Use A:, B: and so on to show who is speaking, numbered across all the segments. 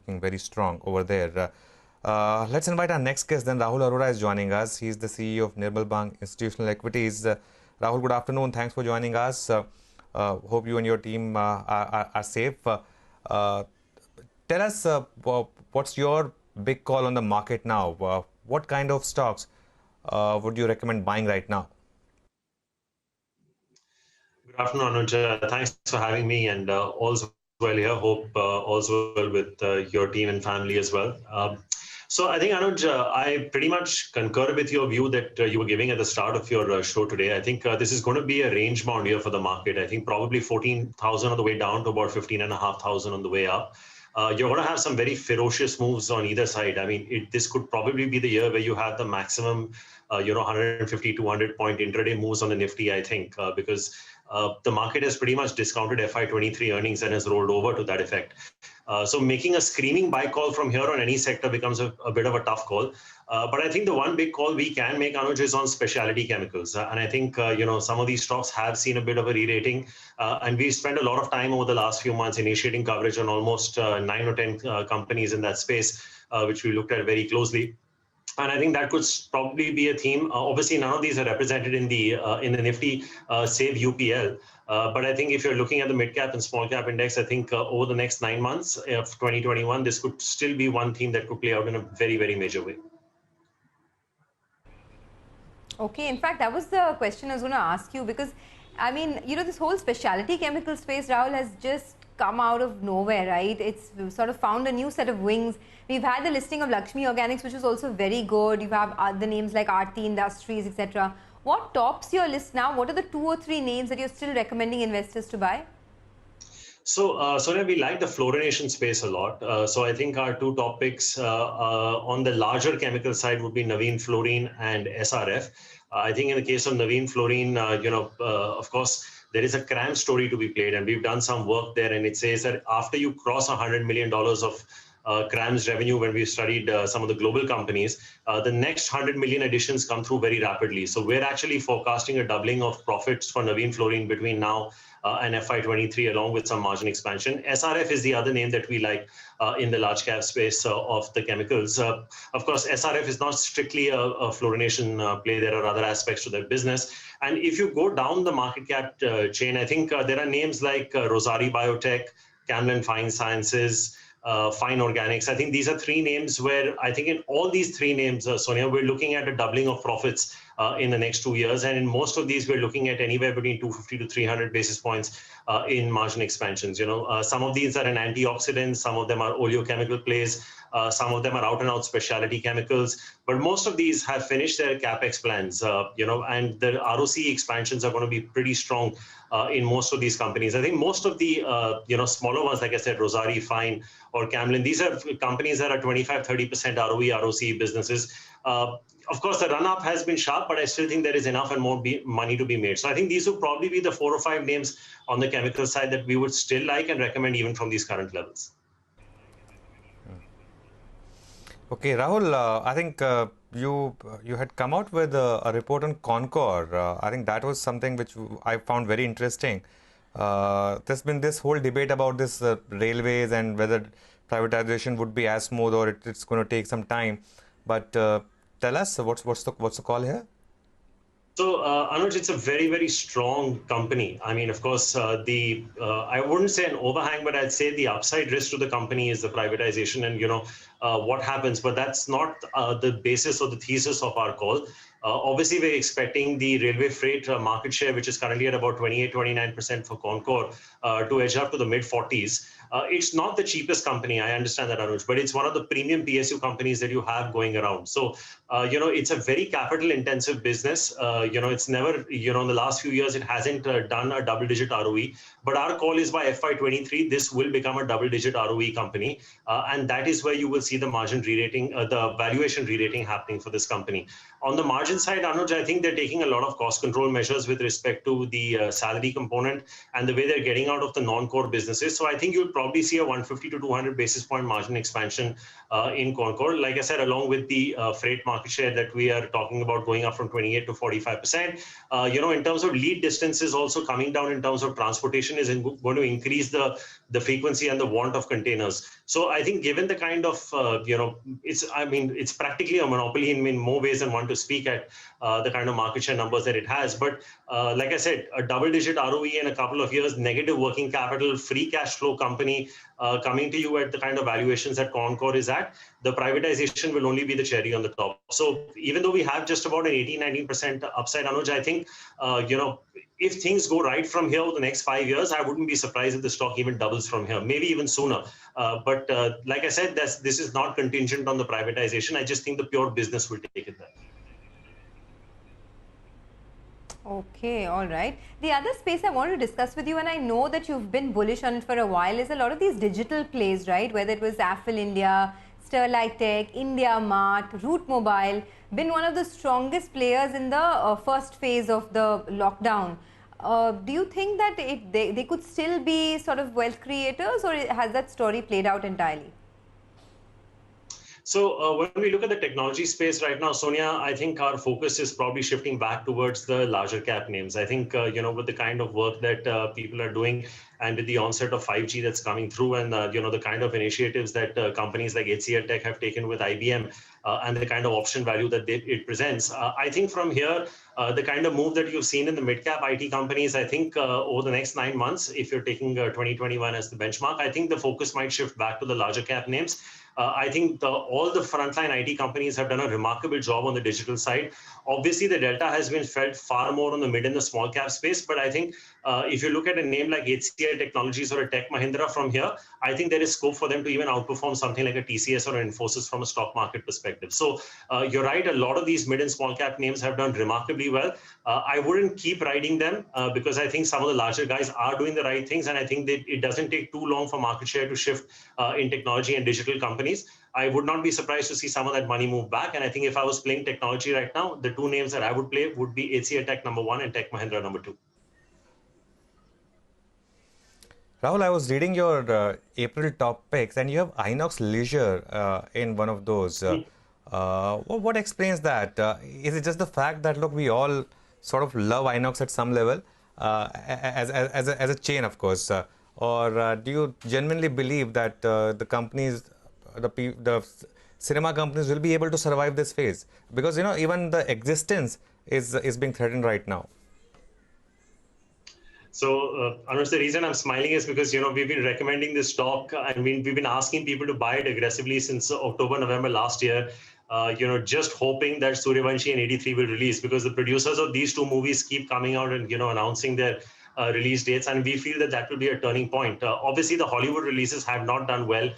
A: looking very strong over there. Let's invite our next guest. Then Rahul Arora is joining us. He's the CEO of Nirmal Bank Institutional Equities. Rahul, good afternoon. Thanks for joining us. Hope you and your team are safe. Tell us what's your big call on the market now? What kind of stocks would you recommend buying right now?
B: Good afternoon, Anuj. Thanks for having me, and all's well here. Hope all's well with your team and family as well. So I think, Anuj, I pretty much concur with your view that you were giving at the start of your show today. I think this is going to be a range bound year for the market. I think probably 14,000 on the way down to about 15,500 on the way up. You're going to have some very ferocious moves on either side. I mean, this could probably be the year where you have the maximum, 150, 200 point intraday moves on the Nifty, I think, because the market has pretty much discounted FY23 earnings and has rolled over to that effect. So making a screaming buy call from here on any sector becomes a bit of a tough call. But I think the one big call we can make, Anuj, is on specialty chemicals. And I think, some of these stocks have seen a bit of a re-rating. And we spent a lot of time over the last few months initiating coverage on almost 9 or 10 companies in that space, which we looked at very closely. And I think that could probably be a theme. Obviously, none of these are represented in the Nifty, save UPL. But I think if you're looking at the mid-cap and small-cap index, I think over the next 9 months of 2021, this could still be one theme that could play out in a very, very major way.
C: Okay, in fact, that was the question I was going to ask you, because, I mean, this whole specialty chemical space, Rahul, has just come out of nowhere, right? It's sort of found a new set of wings. We've had the listing of Lakshmi Organics, which is also very good. You have other names like Aarti Industries, etc. What tops your list now? What are the 2 or 3 names that you're still recommending investors to buy?
B: So, Sonia, we like the fluorination space a lot. So I think our 2 top picks on the larger chemical side would be Navin Fluorine and SRF. I think in the case of Navin Fluorine, of course, there is a CRAM story to be played, and we've done some work there, and it says that after you cross $100 million of CRAM's revenue, when we studied some of the global companies, the next 100 million additions come through very rapidly. So we're actually forecasting a doubling of profits for Navin Fluorine between now and FY23, along with some margin expansion. SRF is the other name that we like in the large cap space of the chemicals. Of course, SRF is not strictly a fluorination play. There are other aspects to their business. And if you go down the market cap chain, I think there are names like Rosari Biotech, Camlin Fine Sciences, Fine Organics. I think these are 3 names where I think in all these 3 names, Sonia, we're looking at a doubling of profits in the next 2 years. And in most of these, we're looking at anywhere between 250 to 300 basis points in margin expansions. Some of these are in antioxidants, some of them are oleochemical plays, some of them are out and out specialty chemicals, but most of these have finished their capex plans, and the ROC expansions are going to be pretty strong in most of these companies. I think most of the smaller ones, like I said, Rosari, Fine, or Camlin, these are companies that are 25-30% ROE, ROC businesses. Of course, the run-up has been sharp, but I still think there is enough and more money to be made. So I think these would probably be the 4 or 5 names on the chemical side that we would still like and recommend even from these current levels.
A: Okay, Rahul, I think you had come out with a report on Concor. I think that was something which I found very interesting. There's been this whole debate about this railways and whether privatization would be as smooth or it's going to take some time. But tell us, what's the call here?
B: So, Anuj, it's a very, very strong company. I mean, of course, I wouldn't say an overhang, but I'd say the upside risk to the company is the privatization and, what happens. But that's not the basis or the thesis of our call. Obviously, we're expecting the railway freight market share, which is currently at about 28-29% for Concor, to edge up to the mid-40s. It's not the cheapest company, I understand that, Anuj, but it's one of the premium PSU companies that you have going around. So, it's a very capital-intensive business. It's never, in the last few years, it hasn't done a double-digit ROE. But our call is by FY23, this will become a double-digit ROE company. And that is where you will see the margin re-rating, the valuation re-rating happening for this company. On the margin side, Anuj, I think they're taking a lot of cost control measures with respect to the salary component and the way they're getting out of the non-core businesses. So I think you'll probably see a 150 to 200 basis point margin expansion in Concor. Like I said, along with the freight market share that we are talking about going up from 28 to 45%. In terms of lead distances also coming down in terms of transportation is going to increase the the frequency and the want of containers. So I think given the kind of, it's practically a monopoly in more ways than one to speak at the kind of market share numbers that it has. But like I said, a double-digit ROE in a couple of years, negative working capital, free cash flow company coming to you at the kind of valuations that Concor is at, the privatization will only be the cherry on the top. So even though we have just about an 18-19% upside, Anuj, I think, if things go right from here over the next 5 years, I wouldn't be surprised if the stock even doubles from here, maybe even sooner. But like I said, this is not contingent on the privatization. I just think the pure business will take it there.
C: Okay, all right. The other space I want to discuss with you, and I know that you've been bullish on it for a while, is a lot of these digital plays, right? Whether it was Affle India, Sterlite Tech, India Mart, Route Mobile, been one of the strongest players in the first phase of the lockdown. Do you think that they could still be sort of wealth creators, or has that story played out entirely?
B: So when we look at the technology space right now, Sonia, I think our focus is probably shifting back towards the larger cap names. I think, with the kind of work that people are doing and with the onset of 5G that's coming through and, the kind of initiatives that companies like HCL Tech have taken with IBM and the kind of option value that it presents, I think from here, the kind of move that you've seen in the mid-cap IT companies, I think over the next 9 months, if you're taking 2021 as the benchmark, I think the focus might shift back to the larger cap names. I think all the frontline IT companies have done a remarkable job on the digital side. Obviously, the delta has been felt far more on the mid and the small cap space. But I think if you look at a name like HCL Technologies or a Tech Mahindra from here, I think there is scope for them to even outperform something like a TCS or an Infosys from a stock market perspective. So you're right, a lot of these mid and small cap names have done remarkably well. I wouldn't keep riding them because I think some of the larger guys are doing the right things. And I think that it doesn't take too long for market share to shift in technology and digital companies. I would not be surprised to see some of that money move back. And I think if I was playing technology right now, the two names that I would play would be HCL Tech #1 and Tech Mahindra #2.
A: Rahul, I was reading your April top picks, and you have Inox Leisure in one of those. What explains that? Is it just the fact that, look, we all sort of love Inox at some level, as a chain, of course, or do you genuinely believe that the companies, the cinema companies, will be able to survive this phase? Because even the existence is being threatened right now.
B: So, Anush, the reason I'm smiling is because, we've been recommending this stock. I mean, we've been asking people to buy it aggressively since October, November last year, just hoping that Suryavanshi and 83 will release, because the producers of these two movies keep coming out and, announcing their release dates, and we feel that will be a turning point. Obviously, the Hollywood releases have not done well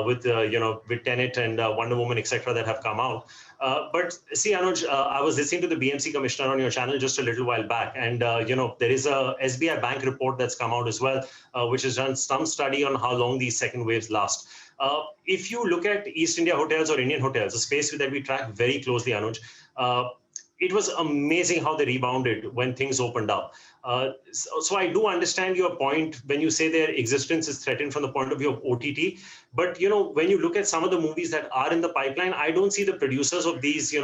B: with Tenet and Wonder Woman, etc., that have come out. But see, Anuj, I was listening to the BMC commissioner on your channel just a little while back, and there is a SBI Bank report that's come out as well, which has done some study on how long these second waves last. If you look at East India hotels or Indian hotels, a space that we track very closely, Anuj, it was amazing how they rebounded when things opened up. So I do understand your point when you say their existence is threatened from the point of view of OTT. But, when you look at some of the movies that are in the pipeline, I don't see the producers of these,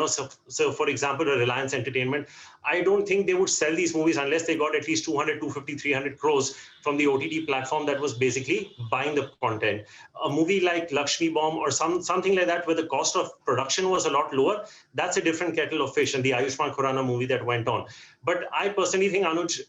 B: so for example, a Reliance Entertainment, I don't think they would sell these movies unless they got at least 200, 250, 300 crores from the OTT platform that was basically buying the content. A movie like Lakshmi Bomb or something like that, where the cost of production was a lot lower, that's a different kettle of fish, and the Ayushmann Khurrana movie that went on. But I personally think, Anuj,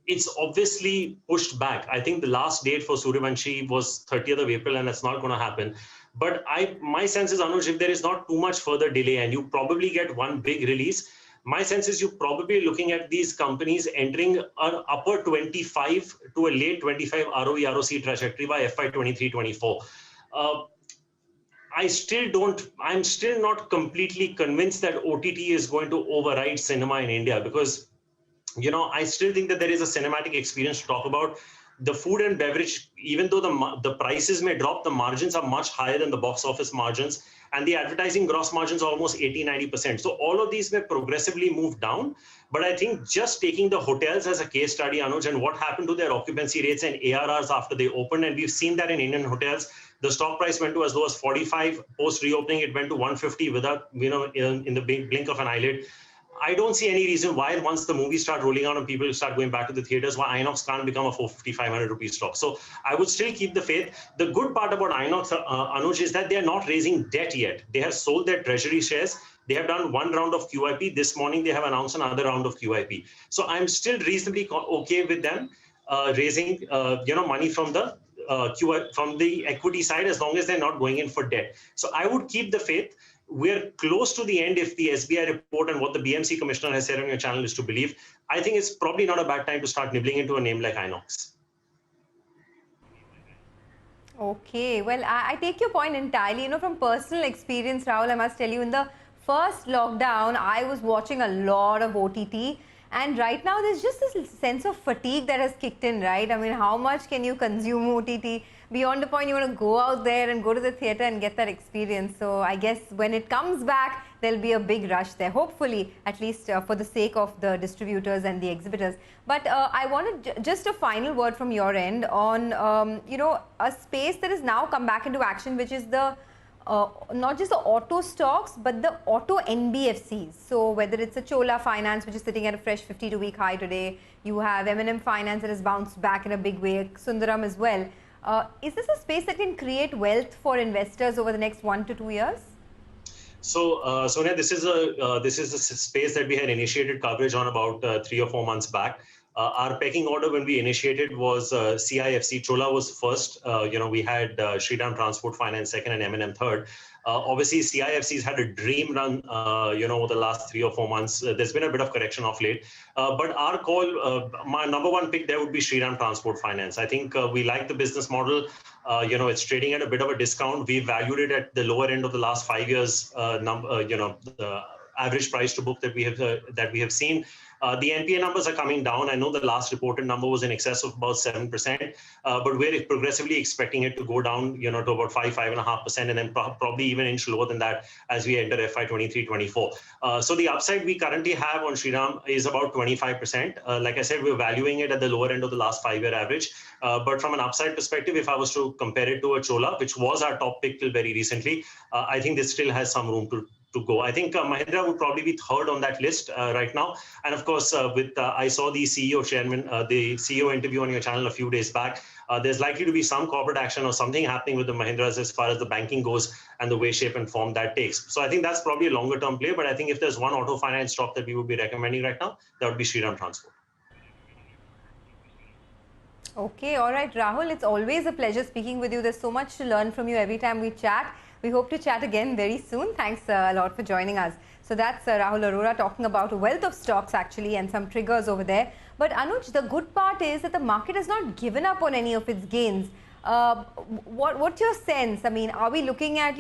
B: it's obviously pushed back. I think the last date for Suryavanshi was 30th of April, and that's not going to happen. But my sense is, Anuj, if there is not too much further delay and you probably get one big release, my sense is you're probably looking at these companies entering an upper 25 to a late 25 ROE, ROC trajectory by FY 23-24. I'm still not completely convinced that OTT is going to override cinema in India, because I still think that there is a cinematic experience to talk about. The food and beverage, even though the prices may drop, the margins are much higher than the box office margins, and the advertising gross margins are almost 80-90%. So all of these may progressively move down. But I think just taking the hotels as a case study, Anuj, and what happened to their occupancy rates and ARRs after they opened, and we've seen that in Indian hotels, the stock price went to as low as 45. Post reopening, it went to 150 without, in the blink of an eyelid. I don't see any reason why once the movies start rolling out and people start going back to the theaters, why Inox can't become a 450, 500 rupee stock. So I would still keep the faith. The good part about Inox, Anuj, is that they are not raising debt yet. They have sold their treasury shares. They have done one round of QIP. This morning, they have announced another round of QIP. So I'm still reasonably okay with them raising money from the from the equity side, as long as they're not going in for debt. So I would keep the faith. We're close to the end if the SBI report and what the BMC commissioner has said on your channel is to believe. I think it's probably not a bad time to start nibbling into a name like Inox.
C: Okay, well, I take your point entirely. You know, from personal experience, Rahul, I must tell you, in the first lockdown, I was watching a lot of OTT. And right now, there's just this sense of fatigue that has kicked in, right? I mean, how much can you consume OTT? Beyond the point, you want to go out there and go to the theatre and get that experience. So I guess when it comes back, there'll be a big rush there, hopefully, at least for the sake of the distributors and the exhibitors. But I wanted just a final word from your end on, a space that has now come back into action, which is the not just the auto stocks, but the auto NBFCs. So whether it's a Chola Finance, which is sitting at a fresh 52-week high today, you have M&M Finance that has bounced back in a big way, Sundaram as well. Is this a space that can create wealth for investors over the next 1 to 2 years?
B: So, Sonia, this is a space that we had initiated coverage on about 3 or 4 months back. Our pecking order when we initiated was CIFC. Chola was first. We had Shriram Transport Finance second and M&M third. Obviously, CIFC's had a dream run, over the last 3 or 4 months. There's been a bit of correction of late. But our call, my number one pick there would be Shriram Transport Finance. I think we like the business model. It's trading at a bit of a discount. We valued it at the lower end of the last 5 years, the average price to book that we have seen. The NPA numbers are coming down. I know the last reported number was in excess of about 7%, but we're progressively expecting it to go down, to about 5.5%, and then probably even inch lower than that as we enter FY 23-24. So the upside we currently have on Shriram is about 25%. Like I said, we're valuing it at the lower end of the last 5-year average. But from an upside perspective, if I was to compare it to a Chola, which was our top pick till very recently, I think this still has some room to go. I think Mahindra would probably be third on that list right now. And of course, I saw the CEO interview on your channel a few days back. There's likely to be some corporate action or something happening with the Mahindras as far as the banking goes and the way, shape and form that takes. So I think that's probably a longer term play. But I think if there's one auto finance stock that we would be recommending right now, that would be Shriram Transport.
C: Okay, all right, Rahul, it's always a pleasure speaking with you. There's so much to learn from you every time we chat. We hope to chat again very soon. Thanks a lot for joining us. So that's Rahul Arora talking about a wealth of stocks actually and some triggers over there. But Anuj, the good part is that the market has not given up on any of its gains. What's your sense? I mean, are we looking at,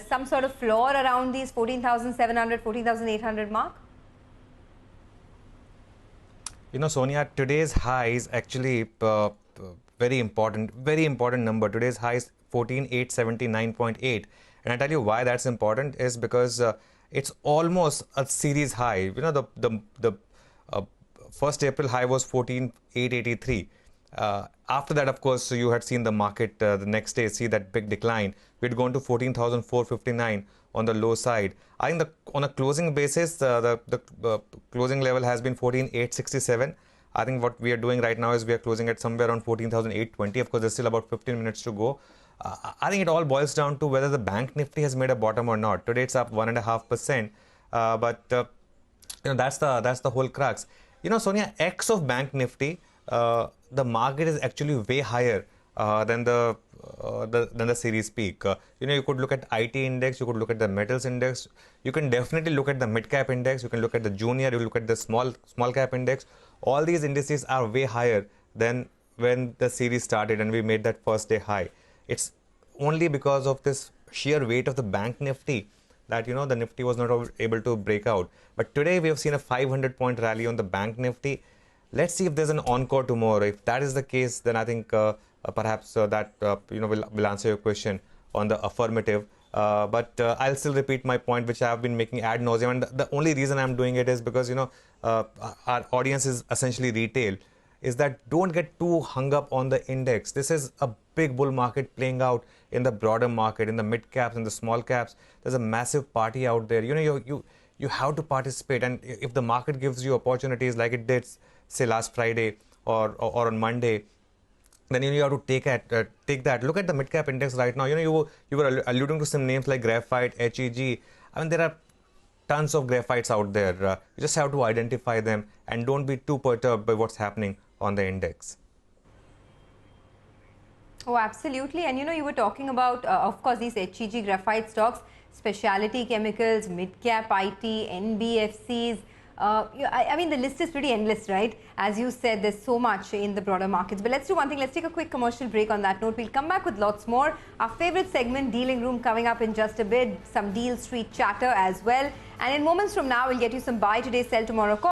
C: some sort of floor around these 14,700, 14,800 mark?
A: Sonia, today's high is actually very important number. Today's high is 14,879.8. And I tell you why that's important is because it's almost a series high. The 1st April high was 14,883. After that, of course, you had seen the market the next day see that big decline. We'd gone to 14,459 on the low side. I think on a closing basis, the closing level has been 14,867. I think what we are doing right now is we are closing at somewhere around 14,820. Of course, there's still about 15 minutes to go. I think it all boils down to whether the bank nifty has made a bottom or not. Today it's up 1.5%, but that's the whole crux. Sonia, X of bank nifty, the market is actually way higher than the series peak. You could look at IT index, you could look at the metals index, you can definitely look at the mid cap index, you can look at the junior, you look at the small cap index. All these indices are way higher than when the series started and we made that first day high. It's only because of this sheer weight of the bank nifty that the nifty was not able to break out. But today we have seen a 500-point rally on the bank nifty. Let's see if there's an encore tomorrow. If that is the case, then I think perhaps that will answer your question on the affirmative. But I'll still repeat my point, which I have been making ad nauseum. And the only reason I'm doing it is because our audience is essentially retail. Is that don't get too hung up on the index. This is a big bull market playing out in the broader market, in the mid caps and the small caps. There's a massive party out there. You you have to participate. And if the market gives you opportunities like it did, say, last Friday or on Monday, then you have to take that. Look at the mid-cap index right now. You were alluding to some names like Graphite, HEG. I mean, there are tons of graphites out there. You just have to identify them and don't be too perturbed by what's happening on the index.
C: Oh, absolutely. And you were talking about, of course, these HEG graphite stocks, specialty chemicals, mid-cap IT, NBFCs. I mean, the list is pretty endless, right? As you said, there's so much in the broader markets. But let's do one thing. Let's take a quick commercial break on that note. We'll come back with lots more. Our favorite segment, Dealing Room, coming up in just a bit. Some Deal Street chatter as well. And in moments from now, we'll get you some buy today, sell tomorrow calls.